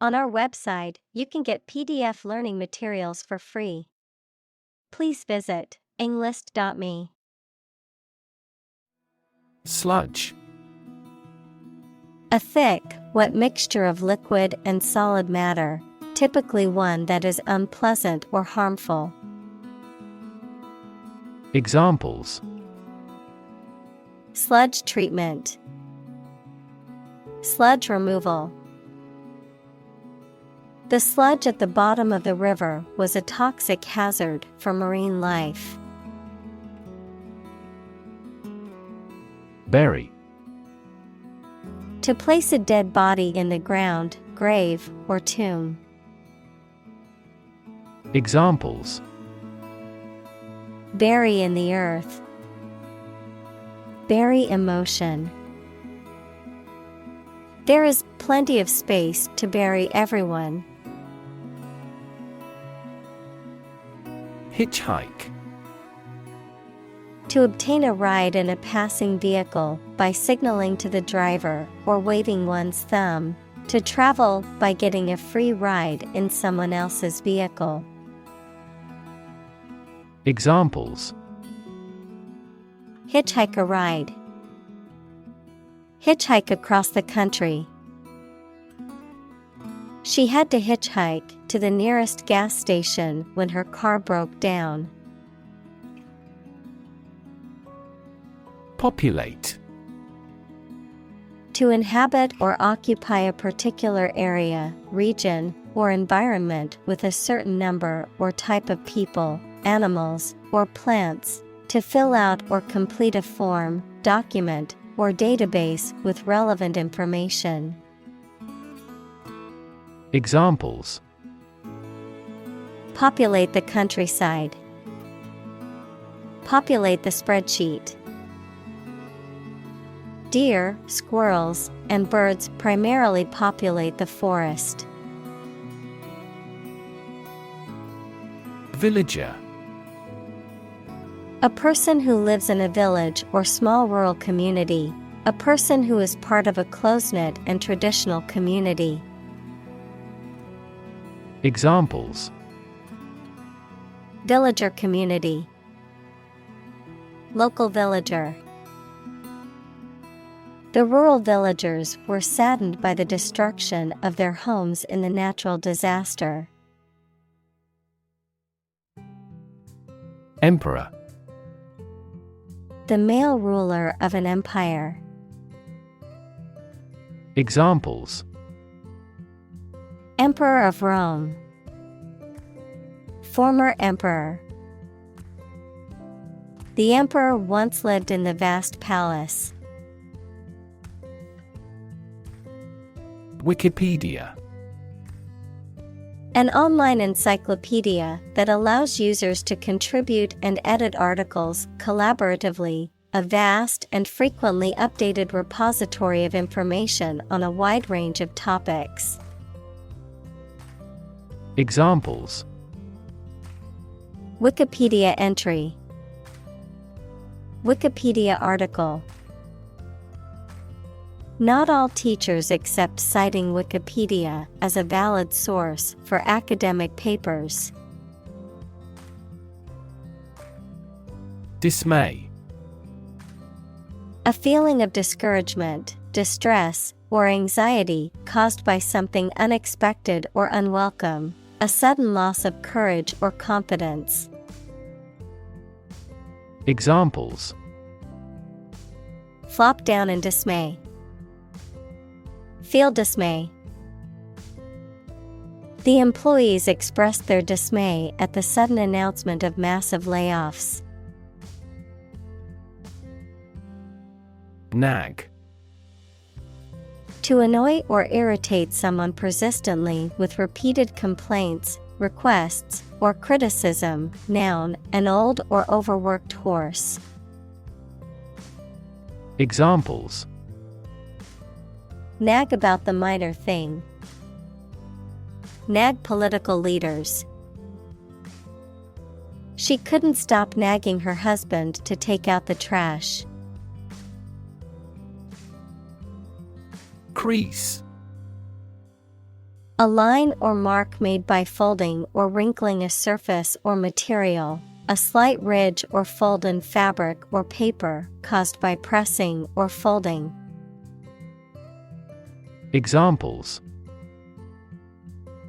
On our website, you can get PDF learning materials for free. Please visit englist.me. Sludge. A thick, wet mixture of liquid and solid matter, typically one that is unpleasant or harmful. Examples: Sludge treatment, sludge removal. The sludge at the bottom of the river was a toxic hazard for marine life. Bury. To place a dead body in the ground, grave, or tomb. Examples: Bury in the earth, bury emotion. There is plenty of space to bury everyone. Hitchhike. To obtain a ride in a passing vehicle by signaling to the driver or waving one's thumb. To travel by getting a free ride in someone else's vehicle. Examples: Hitchhike a ride, hitchhike across the country. She had to hitchhike to the nearest gas station when her car broke down. Populate. To inhabit or occupy a particular area, region, or environment with a certain number or type of people, animals, or plants. To fill out or complete a form, document, or database with relevant information. Examples: Populate the countryside. Populate the spreadsheet. Deer, squirrels, and birds primarily populate the forest. Villager. A person who lives in a village or small rural community. A person who is part of a close-knit and traditional community. Examples: Villager community. Local villager. The rural villagers were saddened by the destruction of their homes in the natural disaster. Emperor. The male ruler of an empire. Examples: Emperor of Rome. Former emperor. The emperor once lived in the vast palace. Wikipedia. An online encyclopedia that allows users to contribute and edit articles collaboratively, a vast and frequently updated repository of information on a wide range of topics. Examples: Wikipedia entry. Wikipedia article. Not all teachers accept citing Wikipedia as a valid source for academic papers. Dismay. A feeling of discouragement, distress, or anxiety caused by something unexpected or unwelcome, a sudden loss of courage or confidence. Examples: Flop down in dismay. Feel dismay. The employees expressed their dismay at the sudden announcement of massive layoffs. Nag. To annoy or irritate someone persistently with repeated complaints, requests, or criticism. Noun, an old or overworked horse. Examples: Nag about the minor thing. Nag political leaders. She couldn't stop nagging her husband to take out the trash. Crease. A line or mark made by folding or wrinkling a surface or material. A slight ridge or fold in fabric or paper caused by pressing or folding. Examples: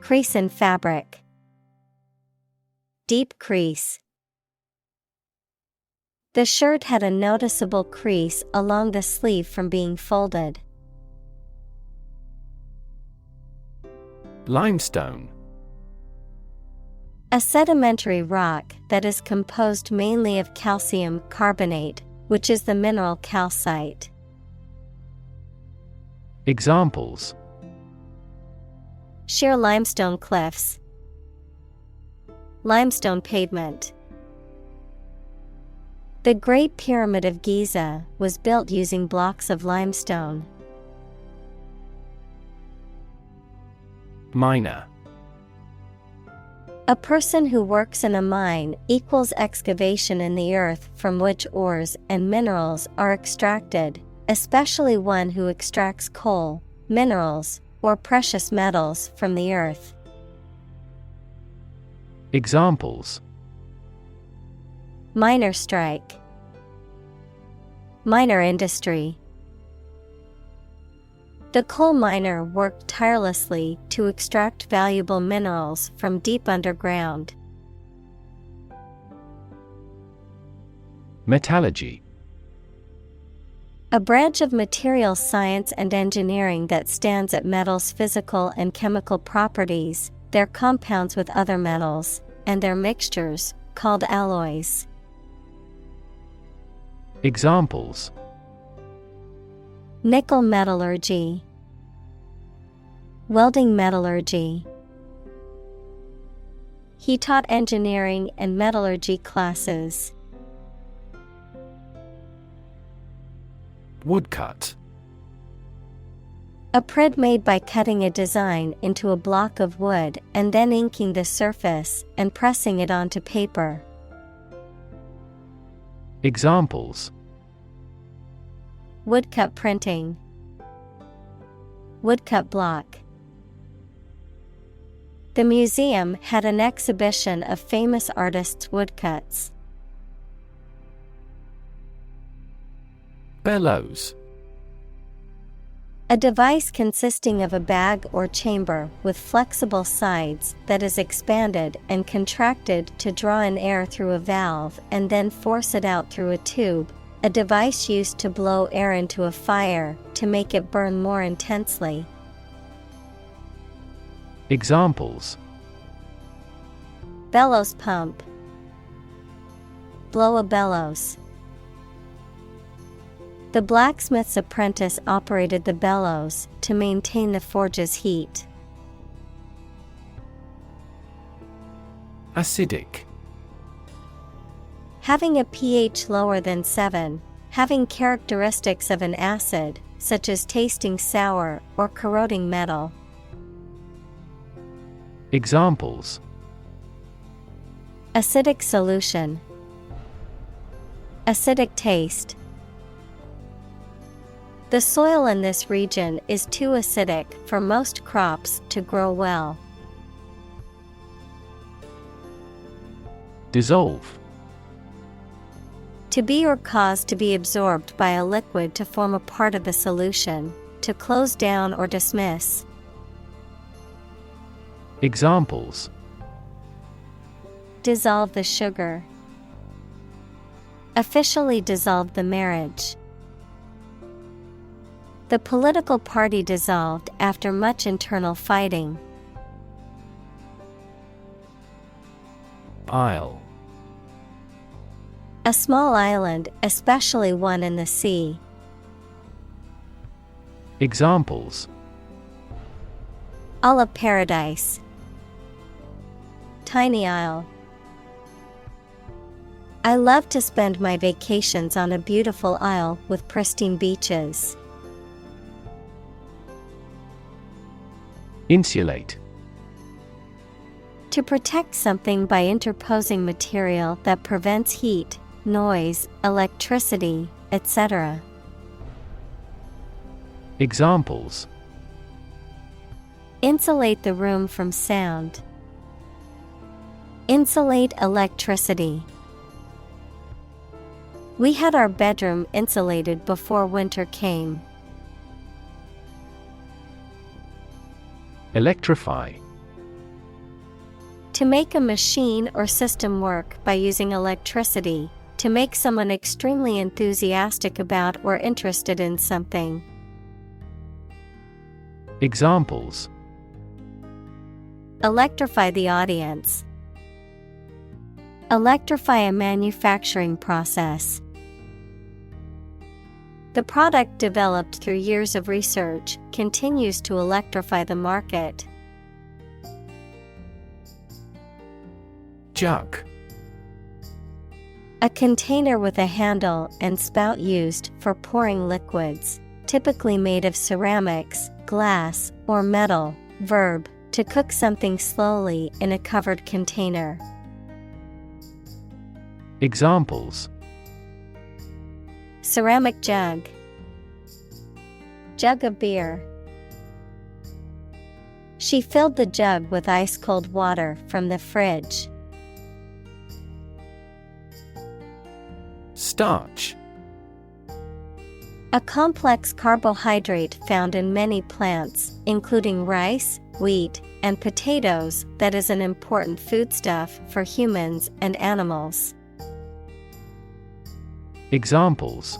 Crease in fabric. Deep crease. The shirt had a noticeable crease along the sleeve from being folded. Limestone. A sedimentary rock that is composed mainly of calcium carbonate, which is the mineral calcite. Examples: Sheer limestone cliffs. Limestone pavement. The Great Pyramid of Giza was built using blocks of limestone. Miner. A person who works in a mine equals excavation in the earth from which ores and minerals are extracted, especially one who extracts coal, minerals, or precious metals from the earth. Examples: Miner strike. Miner industry. The coal miner worked tirelessly to extract valuable minerals from deep underground. Metallurgy. A branch of material science and engineering that stands at metals' physical and chemical properties, their compounds with other metals, and their mixtures, called alloys. Examples: Nickel metallurgy. Welding metallurgy. He taught engineering and metallurgy classes. Woodcut. A print made by cutting a design into a block of wood and then inking the surface and pressing it onto paper. Examples: Woodcut printing. Woodcut block. The museum had an exhibition of famous artists' woodcuts. Bellows. A device consisting of a bag or chamber with flexible sides that is expanded and contracted to draw in air through a valve and then force it out through a tube. A device used to blow air into a fire to make it burn more intensely. Examples: Bellows pump. Blow a bellows. The blacksmith's apprentice operated the bellows to maintain the forge's heat. Acidic. Having a pH lower than 7, having characteristics of an acid, such as tasting sour or corroding metal. Examples: Acidic solution. Acidic taste. The soil in this region is too acidic for most crops to grow well. Dissolve. To be or cause to be absorbed by a liquid to form a part of a solution, to close down or dismiss. Examples: Dissolve the sugar. Officially dissolved the marriage. The political party dissolved after much internal fighting. Isle. A small island, especially one in the sea. Examples: Isle of Paradise. Tiny isle. I love to spend my vacations on a beautiful isle with pristine beaches. Insulate. To protect something by interposing material that prevents heat, noise, electricity, etc. Insulate the room from sound. Insulate electricity. We had our bedroom insulated before winter came. Electrify. To make a machine or system work by using electricity, to make someone extremely enthusiastic about or interested in something. Examples: Electrify the audience. Electrify a manufacturing process. The product developed through years of research continues to electrify the market. Jug. A container with a handle and spout used for pouring liquids, typically made of ceramics, glass, or metal. Verb, to cook something slowly in a covered container. Examples: Ceramic jug. Jug of beer. She filled the jug with ice-cold water from the fridge. Starch. A complex carbohydrate found in many plants, including rice, wheat, and potatoes, that is an important foodstuff for humans and animals. Examples: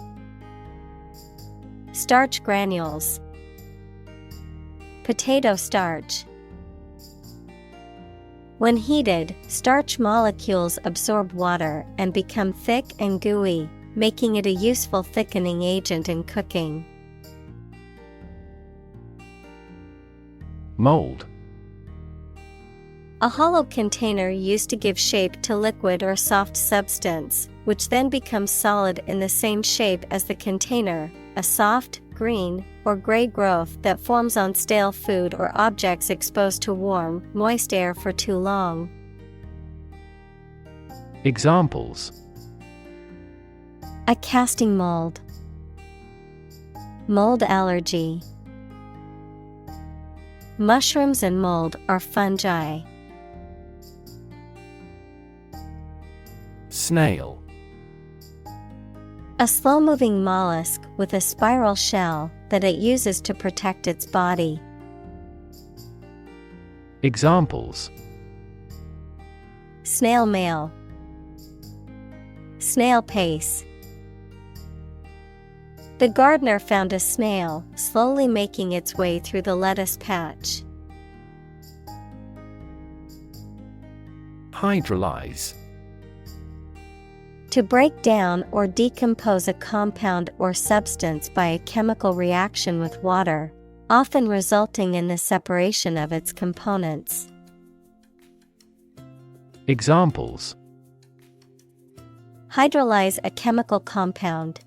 Starch granules. Potato starch. When heated, starch molecules absorb water and become thick and gooey, making it a useful thickening agent in cooking. Mold. A hollow container used to give shape to liquid or soft substance, which then becomes solid in the same shape as the container, a soft, green, or gray growth that forms on stale food or objects exposed to warm, moist air for too long. Examples: A casting mold. Mold allergy. Mushrooms and mold are fungi. Snail. A slow-moving mollusk with a spiral shell that it uses to protect its body. Examples: Snail mail. Snail pace. The gardener found a snail slowly making its way through the lettuce patch. Hydrolyze. To break down or decompose a compound or substance by a chemical reaction with water, often resulting in the separation of its components. Examples: Hydrolyze a chemical compound.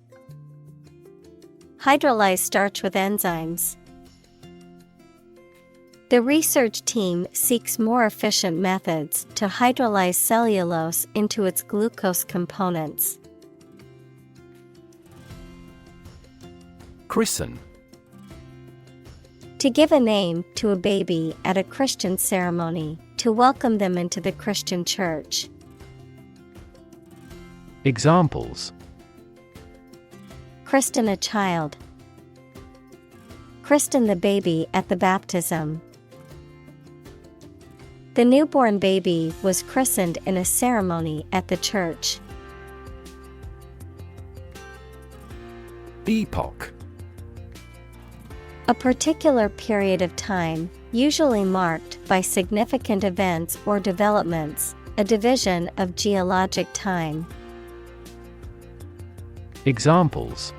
Hydrolyze starch with enzymes. The research team seeks more efficient methods to hydrolyze cellulose into its glucose components. Christen. To give a name to a baby at a Christian ceremony, to welcome them into the Christian church. Examples: Christen a child. Christen the baby at the baptism. The newborn baby was christened in a ceremony at the church. Epoch. A particular period of time, usually marked by significant events or developments, a division of geologic time. Examples: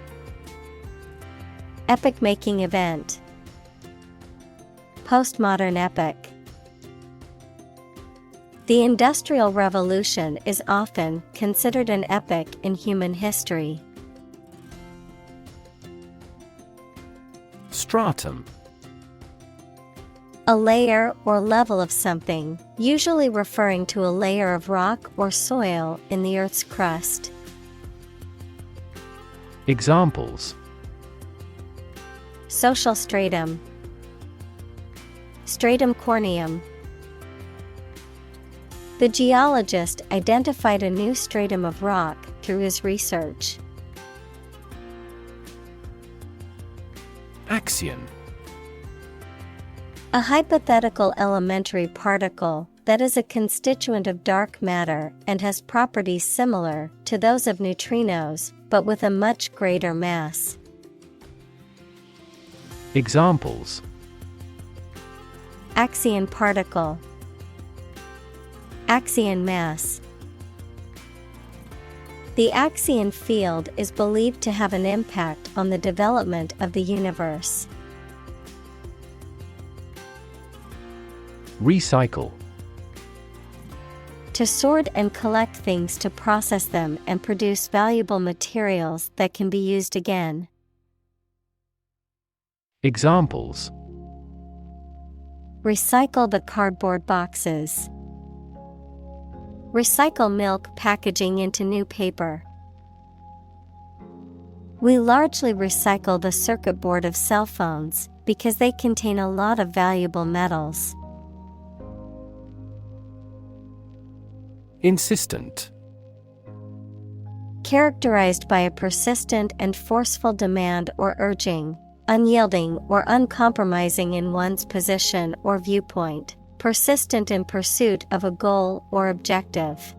Epoch-making event. Postmodern epoch. The Industrial Revolution is often considered an epoch in human history. Stratum. A layer or level of something, usually referring to a layer of rock or soil in the Earth's crust. Examples: Social stratum. Stratum corneum. The geologist identified a new stratum of rock through his research. Axion. A hypothetical elementary particle that is a constituent of dark matter and has properties similar to those of neutrinos, but with a much greater mass. Examples: Axion particle, axion mass. The axion field is believed to have an impact on the development of the universe. Recycle. To sort and collect things to process them and produce valuable materials that can be used again. Examples: Recycle the cardboard boxes. Recycle milk packaging into new paper. We largely recycle the circuit board of cell phones because they contain a lot of valuable metals. Insistent. Characterized by a persistent and forceful demand or urging, unyielding or uncompromising in one's position or viewpoint, persistent in pursuit of a goal or objective.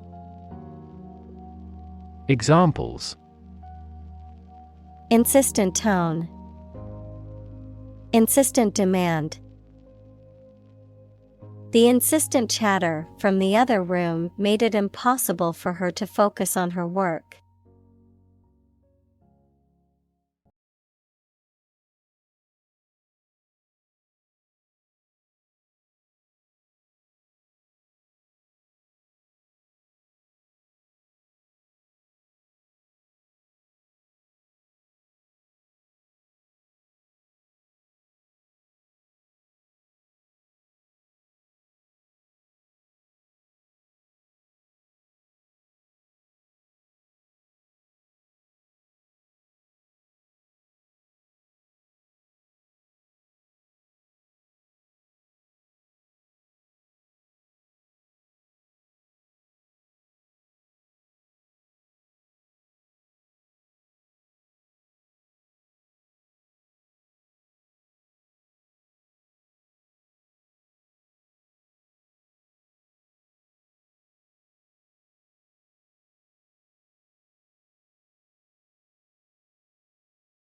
Examples: Insistent tone. Insistent demand. The insistent chatter from the other room made it impossible for her to focus on her work.